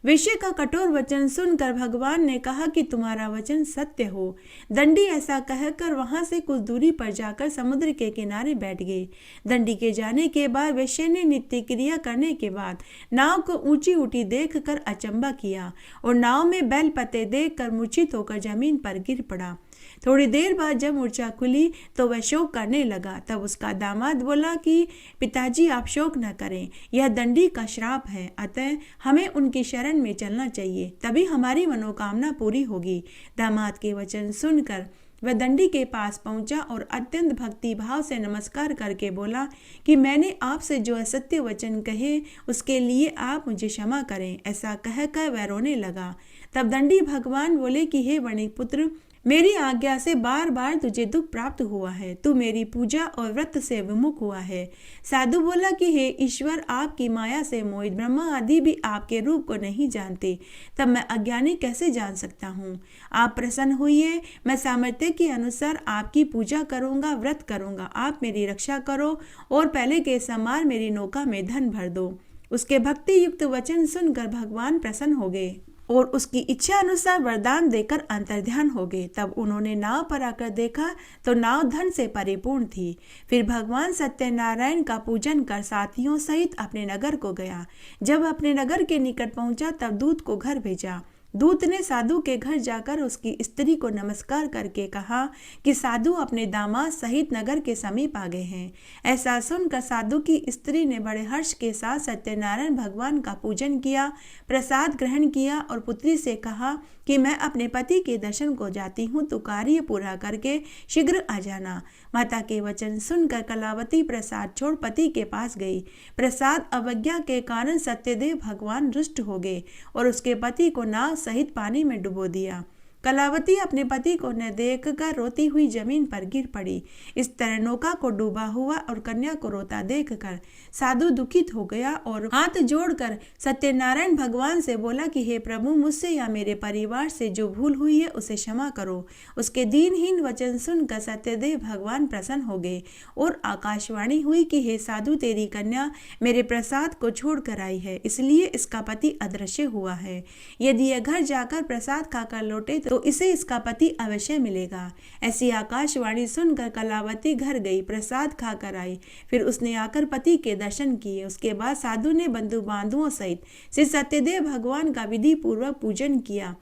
वेश्या का कठोर वचन सुनकर भगवान ने कहा कि तुम्हारा वचन सत्य हो। दंडी ऐसा कहकर वहां से कुछ दूरी पर जाकर समुद्र के किनारे बैठ गए। दंडी के जाने के बाद वेश्या ने नित्य क्रिया करने के बाद नाव को ऊंची उठी देखकर अचंबा किया और नाव में बैल पत्ते देखकर मूर्छित होकर जमीन पर गिर पड़ा। थोड़ी देर बाद जब मूर्छा खुली तो वह शोक करने लगा। तब उसका दामाद बोला कि पिताजी आप शोक न करें, यह दंडी का श्राप है, अतः हमें उनकी शरण में चलना चाहिए, तभी हमारी मनोकामना पूरी होगी। दामाद के वचन सुनकर वह दंडी के पास पहुंचा और अत्यंत भक्ति भाव से नमस्कार करके बोला कि मैंने आपसे जो असत्य वचन कहे उसके लिए आप मुझे क्षमा करें। ऐसा कहकर वह रोने लगा। तब दंडी भगवान बोले कि हे वणिकपुत्र, मेरी आज्ञा से बार बार तुझे दुख प्राप्त हुआ है, तू मेरी पूजा और व्रत से विमुख हुआ है। साधु बोला कि हे ईश्वर, आपकी माया से मोहित ब्रह्मा आदि भी आपके रूप को नहीं जानते, तब मैं अज्ञानी कैसे जान सकता हूँ। आप प्रसन्न होइए, मैं सामर्थ्य के अनुसार आपकी पूजा करूँगा, व्रत करूँगा। आप मेरी रक्षा करो और पहले के समान मेरी नौका में धन भर दो। उसके भक्ति युक्त वचन सुनकर भगवान प्रसन्न हो गए और उसकी इच्छा अनुसार वरदान देकर अंतर्ध्यान हो गए। तब उन्होंने नाव पर आकर देखा तो नाव धन से परिपूर्ण थी। फिर भगवान सत्यनारायण का पूजन कर साथियों सहित अपने नगर को गया। जब अपने नगर के निकट पहुंचा तब दूत को घर भेजा। दूत ने साधु के घर जाकर उसकी स्त्री को नमस्कार करके कहा कि साधु अपने दामाद सहित नगर के समीप आ गए हैं। ऐसा सुनकर साधु की स्त्री ने बड़े हर्ष के साथ सत्यनारायण भगवान का पूजन किया, प्रसाद ग्रहण किया और पुत्री से कहा कि मैं अपने पति के दर्शन को जाती हूँ, तो कार्य पूरा करके शीघ्र आ जाना। माता के वचन सुनकर कलावती प्रसाद छोड़ पति के पास गई। प्रसाद अवज्ञा के कारण सत्यदेव भगवान रुष्ट हो गए और उसके पति को नाव सहित पानी में डुबो दिया। कलावती अपने पति को न देखकर रोती हुई जमीन पर गिर पड़ी। इस तरह नौका को डूबा हुआ और कन्या को रोता देखकर साधु दुखित हो गया और हाथ जोड़कर सत्यनारायण भगवान से बोला कि हे प्रभु, मुझसे या मेरे परिवार से जो भूल हुई है उसे क्षमा करो। उसके दीनहीन वचन सुनकर सत्यदेव भगवान प्रसन्न हो गए और आकाशवाणी हुई कि हे साधु, तेरी कन्या मेरे प्रसाद को छोड़ कर आई है, इसलिए इसका पति अदृश्य हुआ है। यदि यह घर जाकर प्रसाद खाकर लौटे तो इसे इसका पति अवश्य मिलेगा। ऐसी आकाशवाणी सुनकर कलावती घर गई, प्रसाद खाकर आई। फिर उसने आकर पति के दर्शन किए। उसके बाद साधु ने बंधु बांधुओं सहित श्री सत्यदेव भगवान का विधि पूर्वक पूजन किया,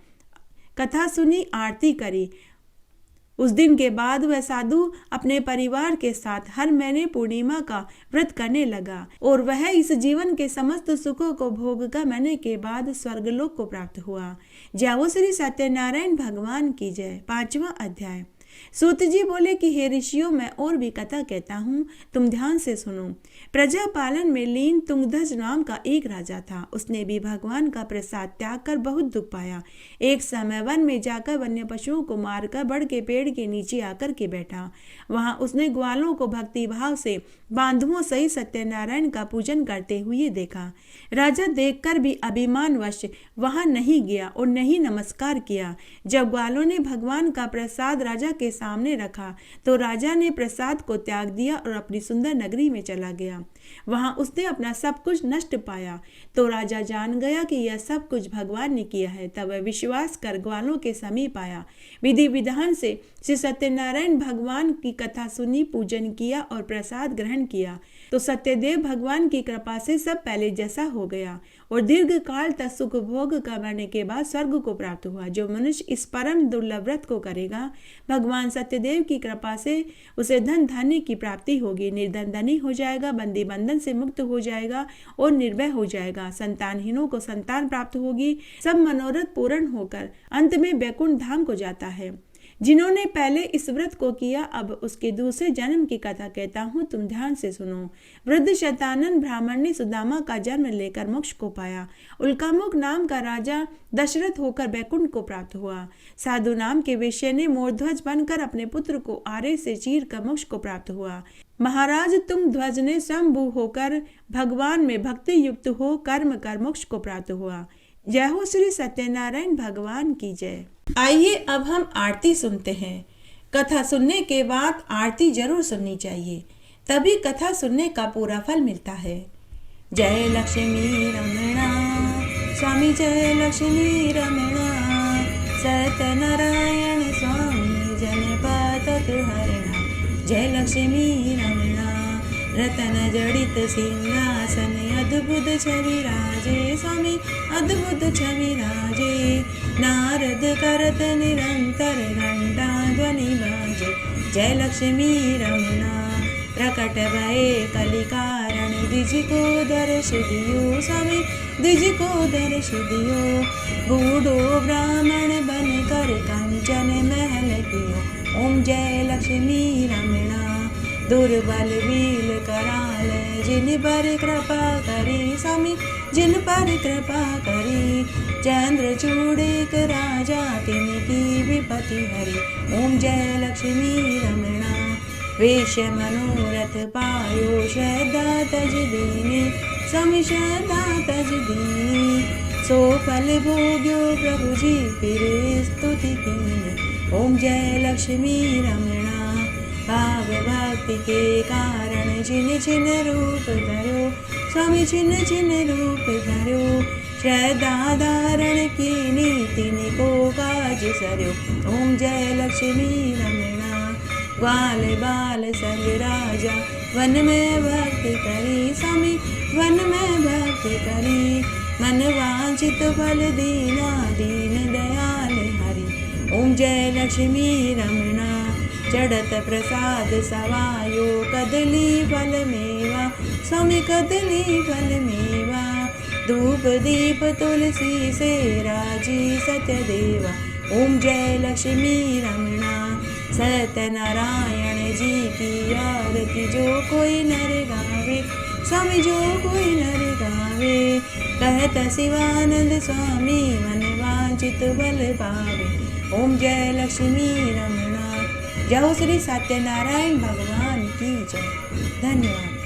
कथा सुनी, आरती करी। उस दिन के बाद वह साधु अपने परिवार के साथ हर महीने पूर्णिमा का व्रत करने लगा और वह इस जीवन के समस्त सुखों को भोग कर मरने के बाद स्वर्गलोक को प्राप्त हुआ। जय हो श्री सत्यनारायण भगवान की जय। 5वां अध्याय। सूत जी बोले कि हे ऋषियों, मैं और भी कथा कहता हूँ, तुम ध्यान से सुनो। प्रजा पालन में लीन तुंगध्वज नाम का एक राजा था। उसने भी भगवान का प्रसाद त्याग कर बहुत दुख पाया। एक समय वन में जाकर वन्य पशुओं को मारकर बड़ के पेड़ के नीचे आकर के बैठा। वहां उसने ग्वालों को भक्ति भाव से बांधुओं सहित सत्यनारायण का पूजन करते हुए देखा। राजा देखकर भी अभिमानवश वहां नहीं गया और नहीं नमस्कार किया। जब ग्वालों ने भगवान का प्रसाद राजा के सामने रखा तो राजा ने प्रसाद को त्याग दिया और अपनी सुंदर नगरी में चला गया। वहां उसने अपना सब कुछ नष्ट पाया तो राजा जान गया कि यह सब कुछ भगवान ने किया है। तब वह विश्वास कर ग्वालों के समीप आया। विधि विधान से श्री सत्यनारायण भगवान की कथा सुनी, पूजन किया और प्रसाद ग्रहण किया तो सत्यदेव भगवान की कृपा से सब पहले जैसा हो गया और दीर्घ काल तक सुख भोग का मरने के बाद स्वर्ग को प्राप्त हुआ। जो मनुष्य इस परम दुर्लभ व्रत को करेगा, भगवान सत्यदेव की कृपा से उसे धन धान्य की प्राप्ति होगी, निर्धन धनी हो जाएगा, बंदी बंधन से मुक्त हो जाएगा और निर्भय हो जाएगा। संतानहीनों को संतान प्राप्त होगी। सब मनोरथ पूर्ण होकर अंत में वैकुंठ धाम को जाता है। जिन्होंने पहले इस व्रत को किया, अब उसके दूसरे जन्म की कथा कहता हूँ, तुम ध्यान से सुनो। वृद्ध शतानन ब्राह्मण ने सुदामा का जन्म लेकर मोक्ष को पाया। उल्कामुख नाम का राजा दशरथ होकर बैकुंठ को प्राप्त हुआ। साधु नाम के वेश्य ने मोरध्वज बनकर अपने पुत्र को आरे से चीर कर मोक्ष को प्राप्त हुआ। महाराज तुम ध्वज ने स्वयंभू होकर भगवान में भक्ति युक्त हो कर्म कर मोक्ष को प्राप्त हुआ। जय हो श्री सत्यनारायण भगवान की जय। आइए अब हम आरती सुनते हैं। कथा सुनने के बाद आरती जरूर सुननी चाहिए, तभी कथा सुनने का पूरा फल मिलता है। जय लक्ष्मी रमणा स्वामी, जय लक्ष्मी रमणा, सत्यनारायण स्वामी जनपद हरणा। जय लक्ष्मी रमणा, रतन जड़ित सिंहासन, अद्भुत छवि राजे स्वामी, अद्भुत छवि राजे। नारद करत निरंतर घंटा ध्वनि बाजे, जय लक्ष्मी रमणा। प्रकट भये कलिकारण, द्विज को दर्श दियो स्वामी, द्विज को दर्श दियो। बूढ़ो ब्राह्मण बन कर कंचन महल कियो, ओम जय लक्ष्मी रमणा। दुर्बल वील कराल, जिन पर कृपा करी स्वामी, जिन पर कृपा करी। चंद्रचूड़िक राजा तिनकी विपत्ति हरी, ओम जय लक्ष्मी रमणा। वेश मनोरथ पायो, श्रद्धा तज दीनी स्वामी, श्रद्धा तज दीनी। सो फल भोग्यो प्रभु जी फिर स्तुति कीनी, ओम जय लक्ष्मी रमणा। भाव भक्ति के कारण जिन जिन रूप धरो स्वामी, जिन जिन रूप धरो। श्रद्धा धारण की नीति को काज सर्यो, ओम जय लक्ष्मी रमणा। ग्वाल बाल संग राजा वन में भक्ति करी स्वामी, वन में भक्ति करी। मन वांछित फल दीना, दीन दयाल हरि, ओम जय लक्ष्मी रमणा। चढ़त प्रसाद सवायो, कदली फल मेवा स्वामी, कदली फल मेवा। धूप दीप तुलसी से राजी सत्यदेवा, ओम जय लक्ष्मी रमणा। सत्यनारायण जी की आरती जो कोई नर गावे स्वामी, जो कोई नर गावे। कहत शिवानंद स्वामी, मन वांछित बल पावे, ओम जय लक्ष्मी रमणा। जय श्री सत्यनारायण भगवान की जय। धन्यवाद।